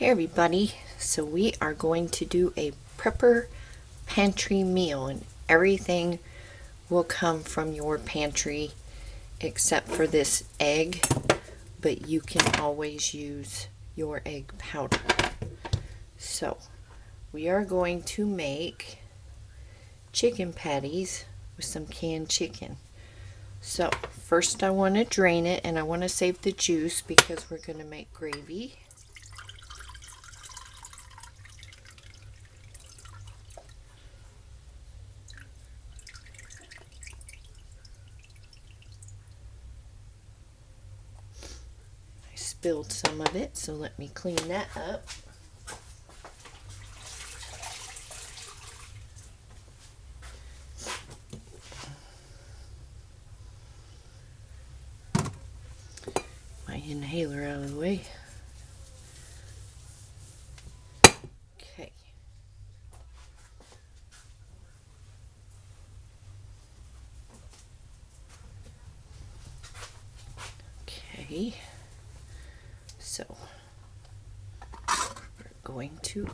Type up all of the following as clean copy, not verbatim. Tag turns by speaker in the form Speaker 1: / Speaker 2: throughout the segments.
Speaker 1: Hey everybody, so we are going to do a prepper pantry meal, and everything will come from your pantry except for this egg, but you can always use your egg powder. So we are going to make chicken patties with some canned chicken. So first I want to drain it, and I want to save the juice because we're going to make gravy. Spilled some of it, so let me clean that up. My inhaler out of the way. Okay. Okay. So we're going to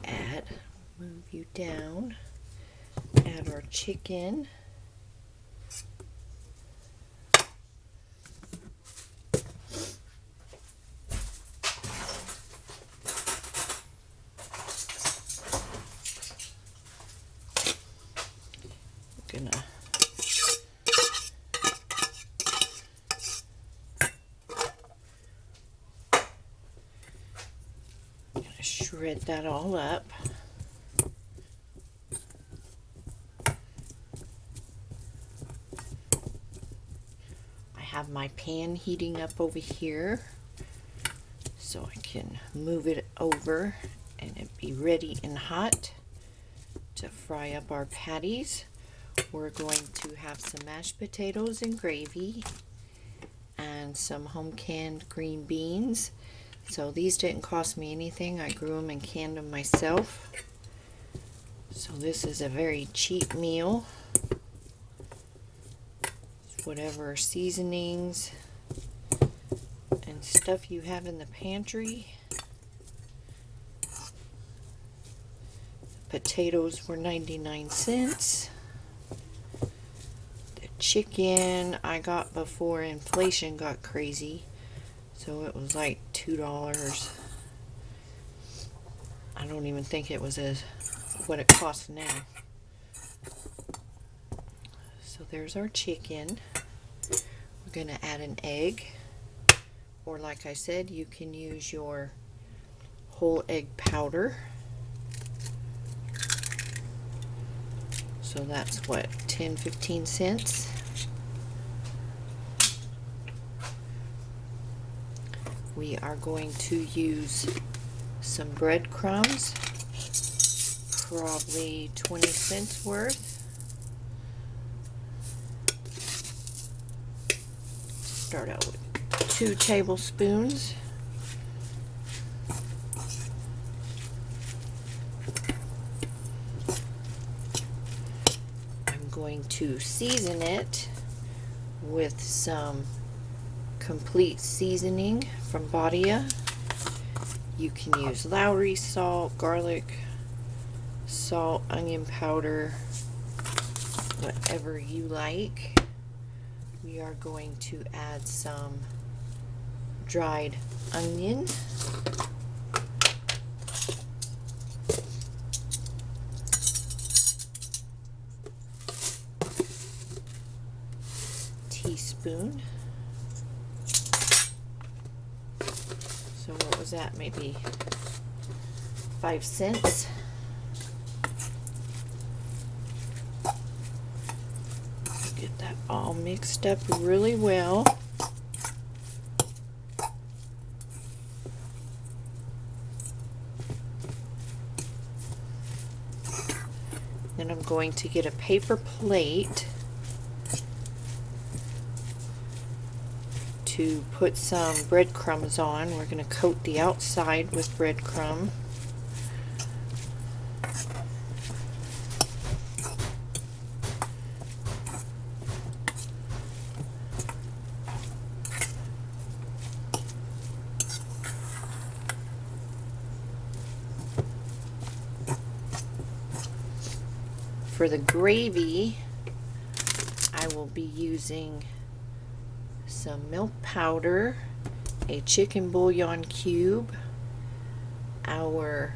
Speaker 1: move you down, add our chicken. We're gonna shred that all up. I have my pan heating up over here, so I can move it over and it be ready and hot to fry up our patties. We're going to have some mashed potatoes and gravy and some home canned green beans. So these didn't cost me anything. I grew them and canned them myself. So this is a very cheap meal. Whatever seasonings and stuff you have in the pantry. Potatoes were 99 cents. The chicken I got before inflation got crazy, so it was like $2. I don't even think it was what it costs now. So there's our chicken. We're going to add an egg, or like I said, you can use your whole egg powder. So that's what, 10-15 cents. We are going to use some breadcrumbs, probably 20 cents worth. Start out with 2 tablespoons. I'm going to season it with some complete seasoning from Badia. You can use Lowry salt, garlic salt, onion powder, whatever you like. We are going to add some dried onion. Teaspoon. So what was that? Maybe 5 cents. Get that all mixed up really well. Then I'm going to get a paper plate to put some breadcrumbs on. We're going to coat the outside with breadcrumb. For the gravy, I will be using some milk powder, a chicken bouillon cube, our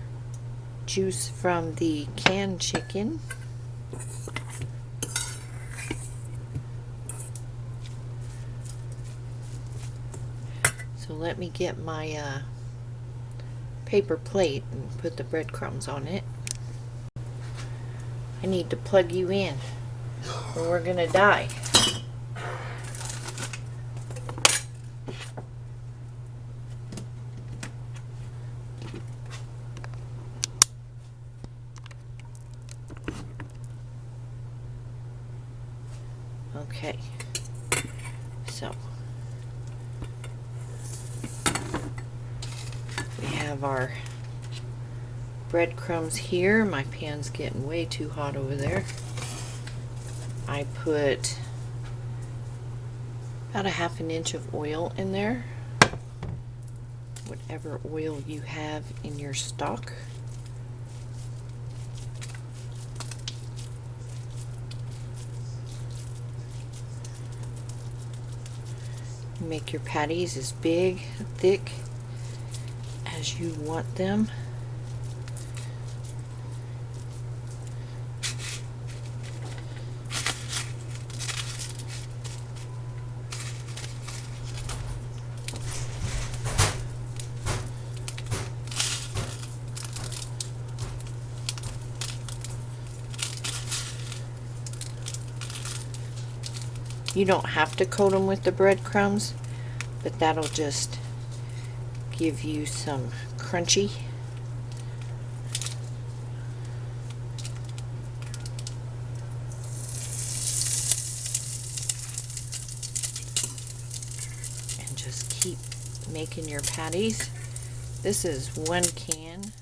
Speaker 1: juice from the canned chicken, so let me get my paper plate and put the breadcrumbs on it. I need to plug you in or we're gonna die. Okay, so we have our breadcrumbs here. My pan's getting way too hot over there. I put about a ½ inch of oil in there, whatever oil you have in your stock. Make your patties as big, thick as you want them. You don't have to coat them with the breadcrumbs, but that'll just give you some crunchy. And just keep making your patties. This is 1 can.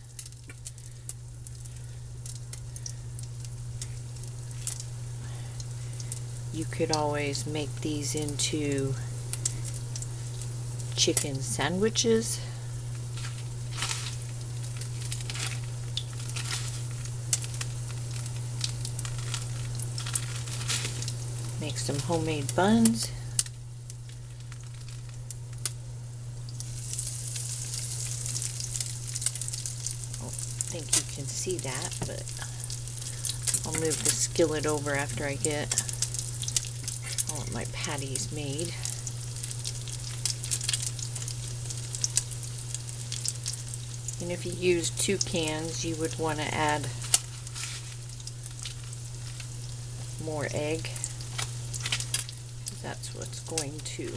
Speaker 1: You could always make these into chicken sandwiches. Make some homemade buns. I don't think you can see that, but I'll move the skillet over after I get all of my patties made. And if you use 2 cans, you would want to add more egg. That's what's going to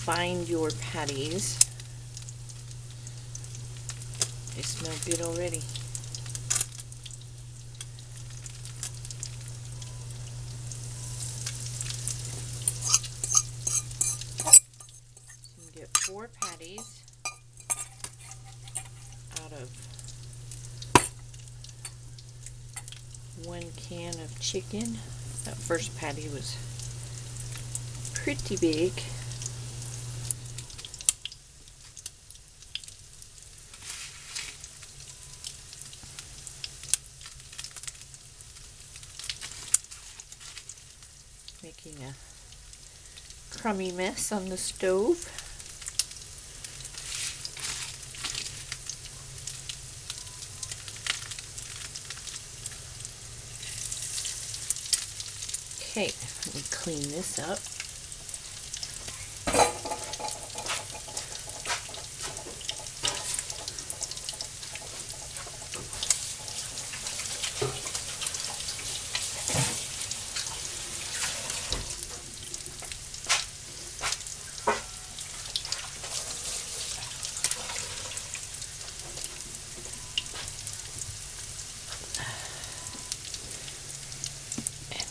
Speaker 1: bind your patties. They smell good already. You get 4 patties out of 1 can of chicken. That first patty was pretty big. Making a crummy mess on the stove. Okay, let me clean this up.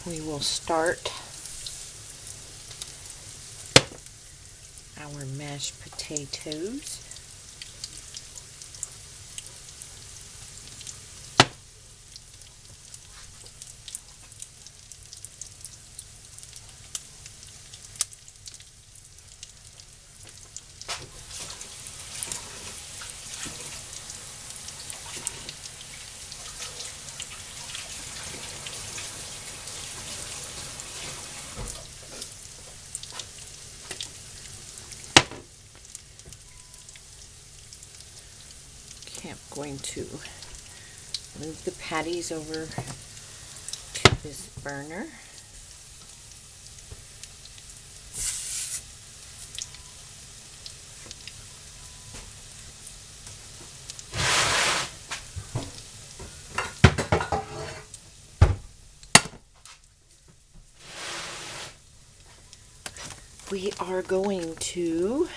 Speaker 1: We will start our mashed potatoes. Okay, I'm going to move the patties over to this burner. We are going to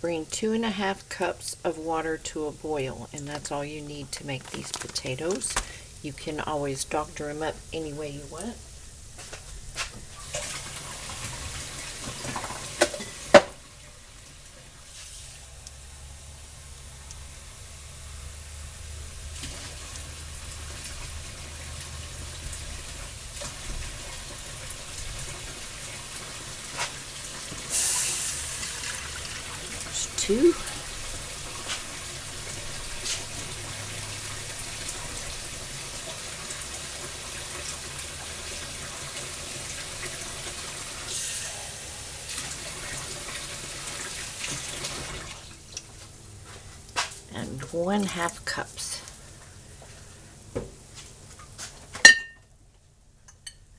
Speaker 1: bring 2.5 cups of water to a boil, and that's all you need to make these potatoes. You can always doctor them up any way you want. There's 2. And 1/2 cups.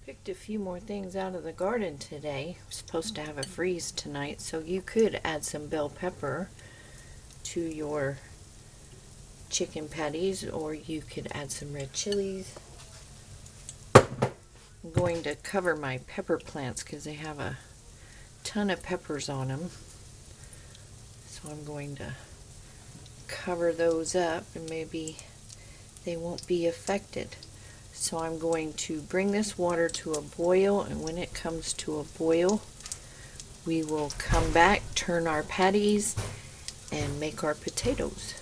Speaker 1: Picked a few more things out of the garden today. I'm supposed to have a freeze tonight, so you could add some bell pepper to your chicken patties, or you could add some red chilies. I'm going to cover my pepper plants because they have a ton of peppers on them. So I'm going to cover those up and maybe they won't be affected. So I'm going to bring this water to a boil, and when it comes to a boil, we will come back, turn our patties, and make our potatoes.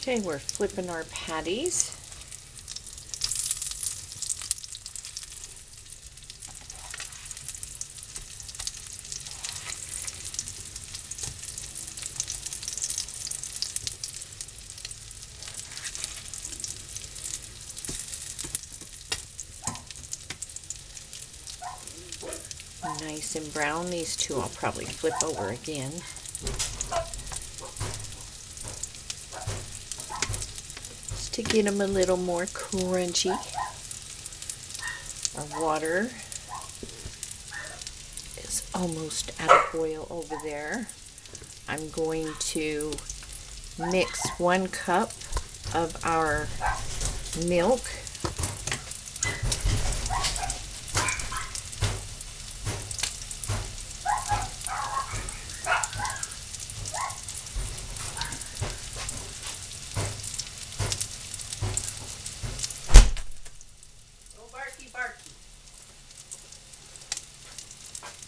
Speaker 1: Okay, we're flipping our patties. Nice and brown. These 2 I'll probably flip over again. Just to get them a little more crunchy. Our water is almost at a boil over there. I'm going to mix 1 cup of our milk .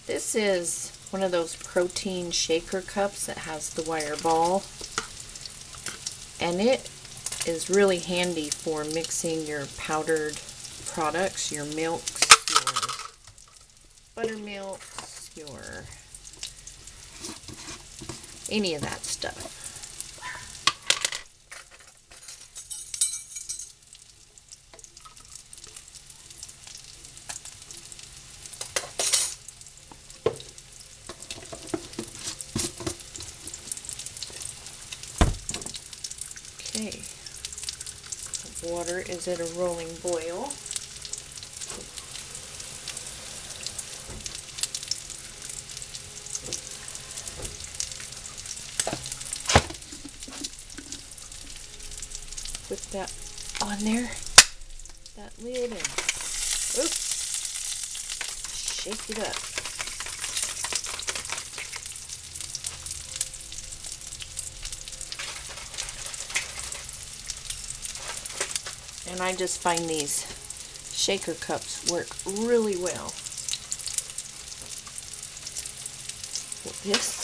Speaker 1: This is one of those protein shaker cups that has the wire ball, and it is really handy for mixing your powdered products, your milks, your buttermilks, your any of that stuff. Okay, the water is at a rolling boil. Put that on there, that lid, and oops, shake it up. And I just find these shaker cups work really well with this.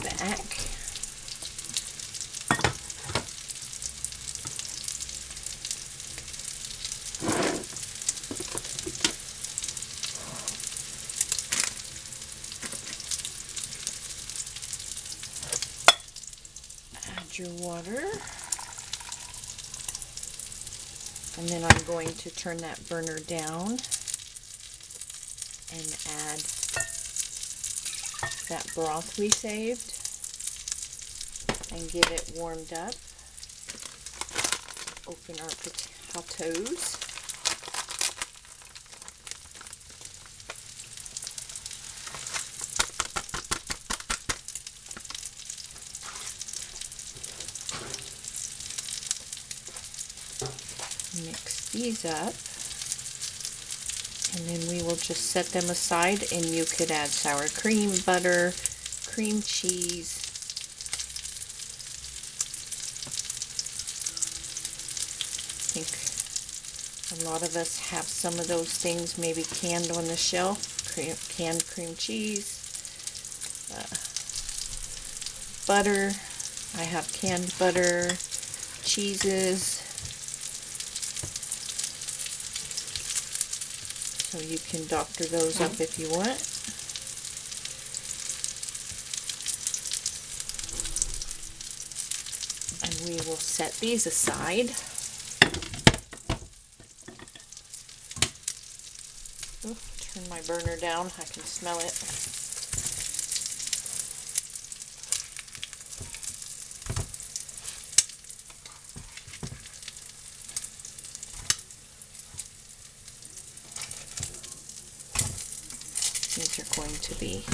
Speaker 1: Back. your water. And then I'm going to turn that burner down and add that broth we saved and get it warmed up. Open our potatoes. Mix these up, and then we will just set them aside, and you could add sour cream, butter, cream cheese. I think a lot of us have some of those things maybe canned on the shelf. Canned cream cheese, butter. I have canned butter, cheeses. So you can doctor those up if you want. And we will set these aside. Ooh, turn my burner down, I can smell it. These are going to be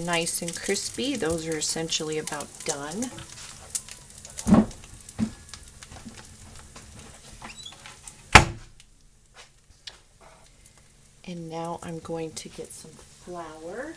Speaker 1: nice and crispy. Those are essentially about done. And now I'm going to get some flour.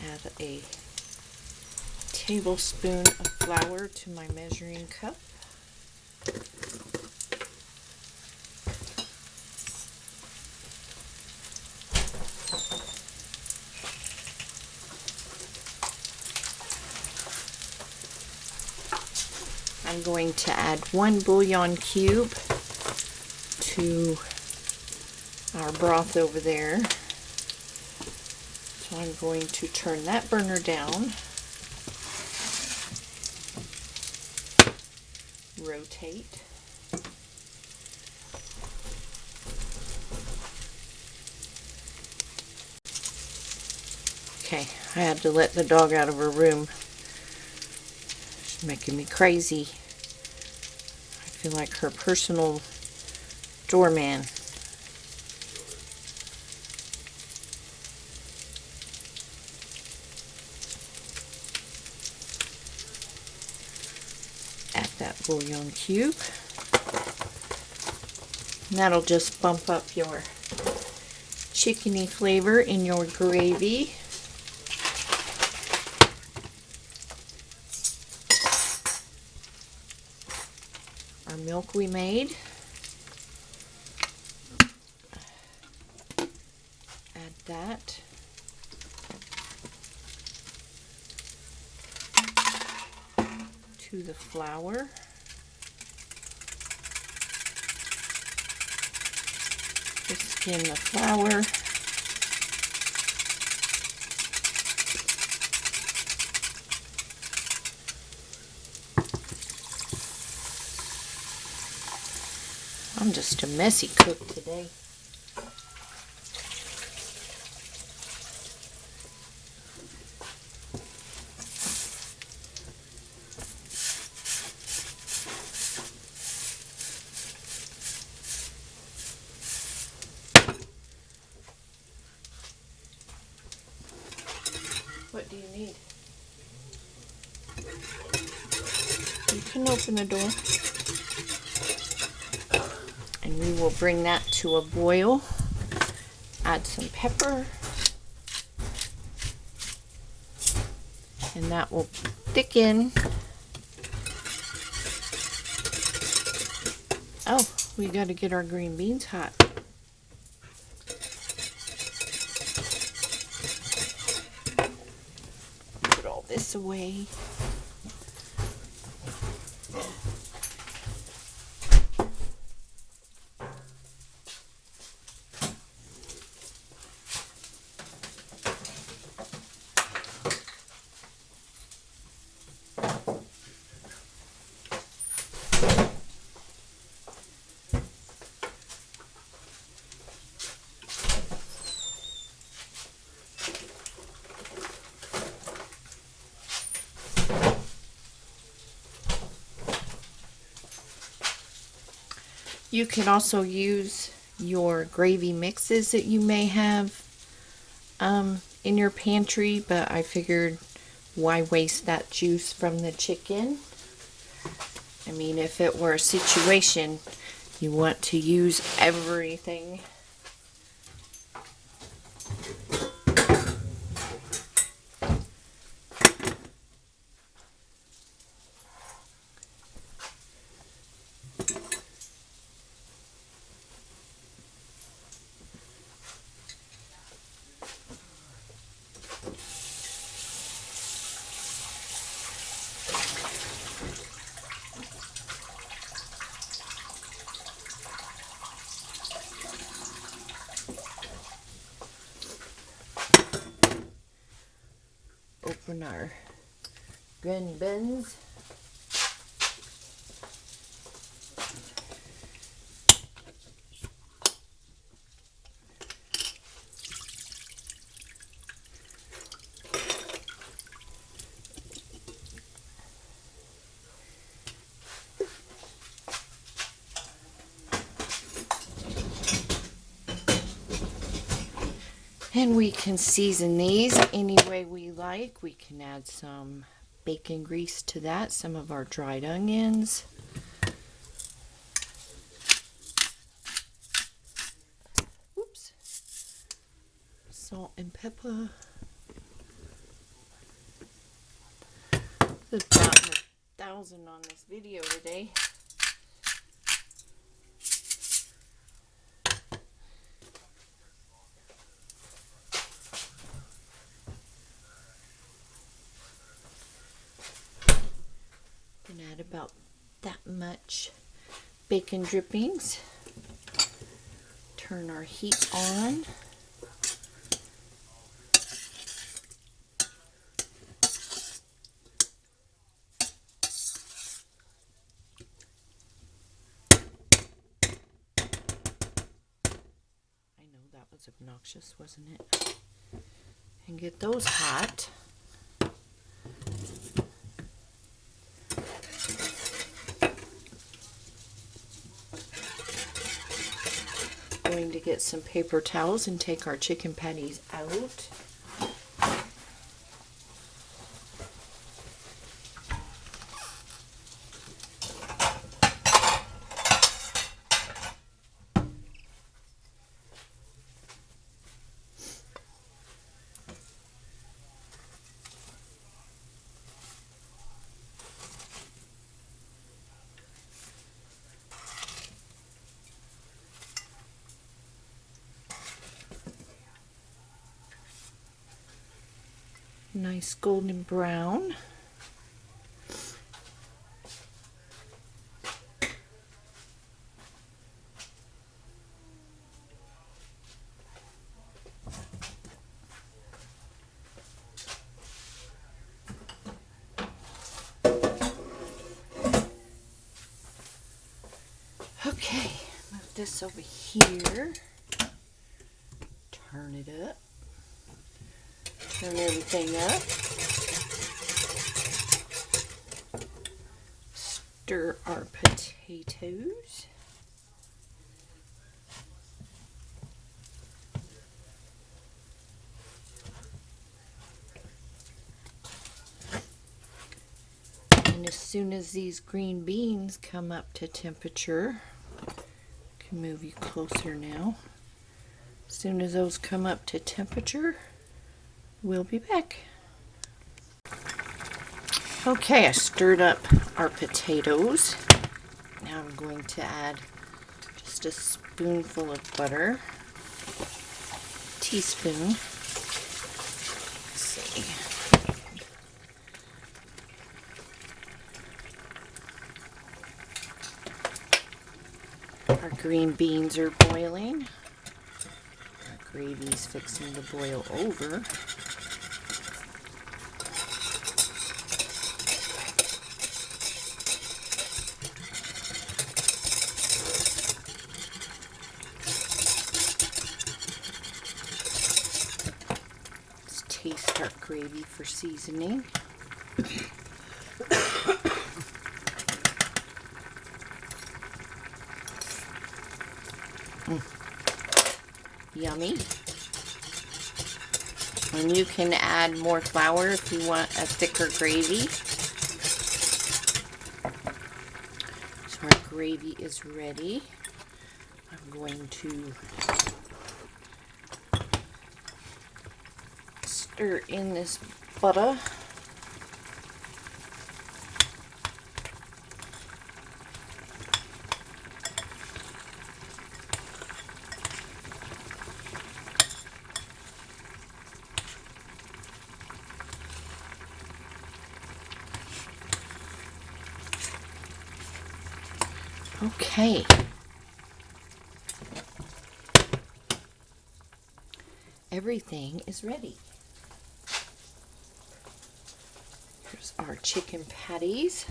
Speaker 1: Add a tablespoon of flour to my measuring cup. I'm going to add 1 bouillon cube to our broth over there. So I'm going to turn that burner down, rotate, okay, I had to let the dog out of her room. She's making me crazy. I feel like her personal doorman. That bouillon cube. And that'll just bump up your chickeny flavor in your gravy. Our milk we made. Add that. To the flour. Whisk in the flour. I'm just a messy cook today. What do you need? You can open the door. And we will bring that to a boil. Add some pepper. And that will thicken Oh, we got to get our green beans hot. Put all this away. You can also use your gravy mixes that you may have in your pantry, but I figured why waste that juice from the chicken? I mean, if it were a situation you want to use everything. Open our gun bins. And we can season these any way we like. We can add some bacon grease to that, some of our dried onions. Oops. Salt and pepper. There's about 1,000 on this video today. And add about that much bacon drippings. Turn our heat on. I know that was obnoxious, wasn't it? And get those hot. Going to get some paper towels and take our chicken patties out. Nice golden brown. Okay, move this over here. Turn it up. Turn everything up. Stir our potatoes. And as soon as these green beans come up to temperature, I can move you closer now. As soon as those come up to temperature, we'll be back. Okay, I stirred up our potatoes. Now I'm going to add just a spoonful of butter. Teaspoon. Let's see. Our green beans are boiling. Our gravy's fixing to boil over. Let's taste our gravy for seasoning. Yummy. And you can add more flour if you want a thicker gravy. So our gravy is ready. I'm going to stir in this butter. Okay. Everything is ready. Here's our chicken patties.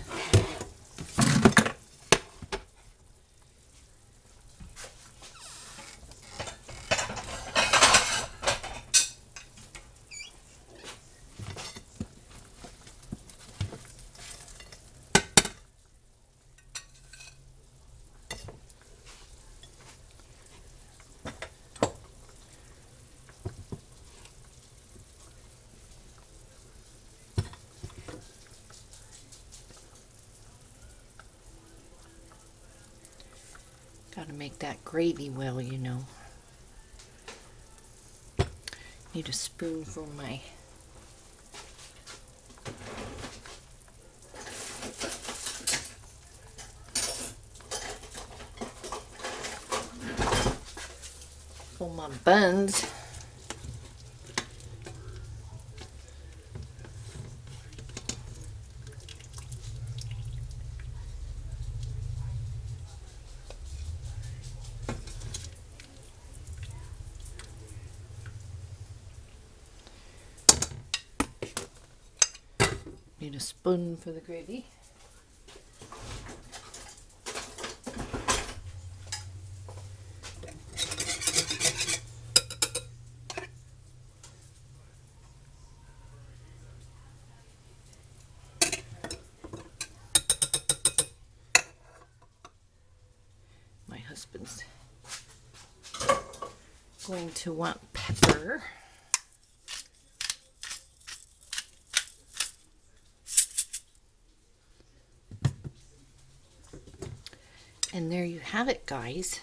Speaker 1: Gotta make that gravy well, you know. Need a spoon for my buns. Need a spoon for the gravy. My husband's going to want pepper. And there you have it, guys.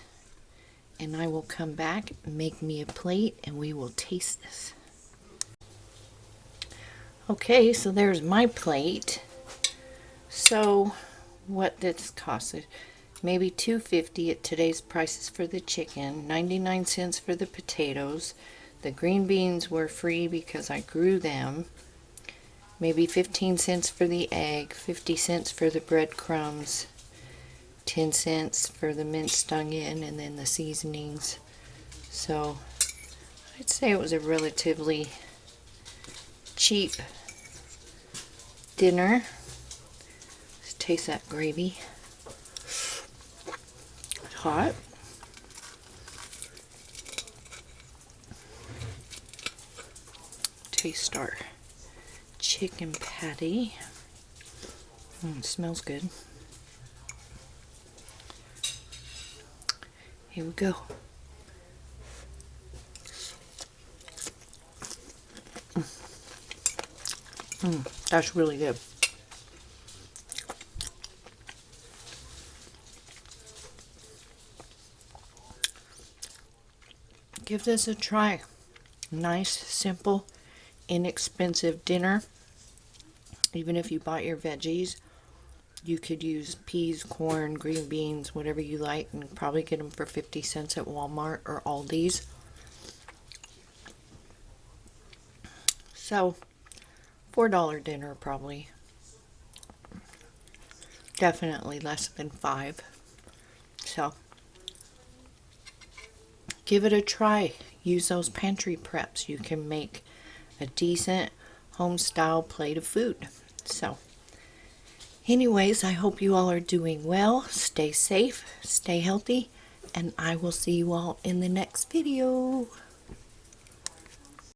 Speaker 1: And I will come back, make me a plate, and we will taste this. Okay, so there's my plate. So what did this cost? Maybe $2.50 at today's prices for the chicken, 99 cents for the potatoes. The green beans were free because I grew them. Maybe 15 cents for the egg, 50 cents for the breadcrumbs, 10 cents for the minced onion, and then the seasonings. So I'd say it was a relatively cheap dinner. Let's taste that gravy. Hot. Taste our chicken patty. It smells good. Here we go. That's really good. Give this a try. Nice, simple, inexpensive dinner. Even if you bought your veggies, You could use peas, corn, green beans, whatever you like, and probably get them for 50 cents at Walmart or Aldi's. So, $4 dinner probably. Definitely less than 5. So, give it a try. Use those pantry preps. You can make a decent home style plate of food. So, anyways, I hope you all are doing well. Stay safe, stay healthy, and I will see you all in the next video.